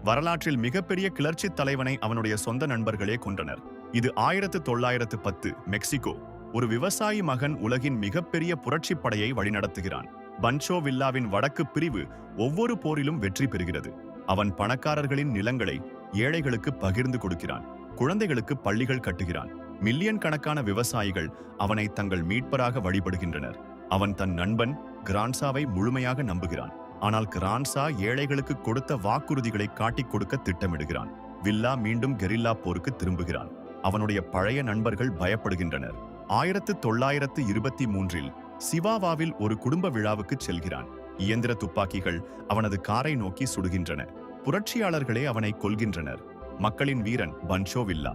வரலாற்றில் மிகப்பெரிய கிளர்ச்சி தலைவனை அவனுடைய சொந்த நண்பர்களே கொன்றனர். இது 1910 மெக்சிகோ. ஒரு விவசாயி மகன் உலகின் மிகப்பெரிய புரட்சிப் படையை வழிநடத்துகிறான். பன்சோ வில்லாவின் வடக்கு பிரிவு ஒவ்வொரு போரிலும் வெற்றி பெறுகிறது. அவன் பணக்காரர்களின் நிலங்களை ஏழைகளுக்கு பகிர்ந்து கொடுக்கிறான். குழந்தைகளுக்கு பள்ளிகள் கட்டுகிறான். மில்லியன் கணக்கான விவசாயிகள் அவனை தங்கள் மீட்பராக வழிபடுகின்றனர். அவன் தன் நண்பன் கிரான்சாவை முழுமையாக நம்புகிறான். ஆனால் கிரான்சா ஏழைகளுக்கு கொடுத்த வாக்குறுதிகளை காட்டிக் கொடுக்க திட்டமிடுகிறான். வில்லா மீண்டும் கெரில்லா போருக்கு திரும்புகிறான். அவனுடைய பழைய நண்பர்கள் பயப்படுகின்றனர். 1923 சிவாவாவில் ஒரு குடும்ப விழாவுக்கு செல்கிறான். இயந்திர துப்பாக்கிகள் அவனது காரை நோக்கி சுடுகின்றன. புரட்சியாளர்களே அவனை கொல்கின்றனர். மக்களின் வீரன் பன்சோ வில்லா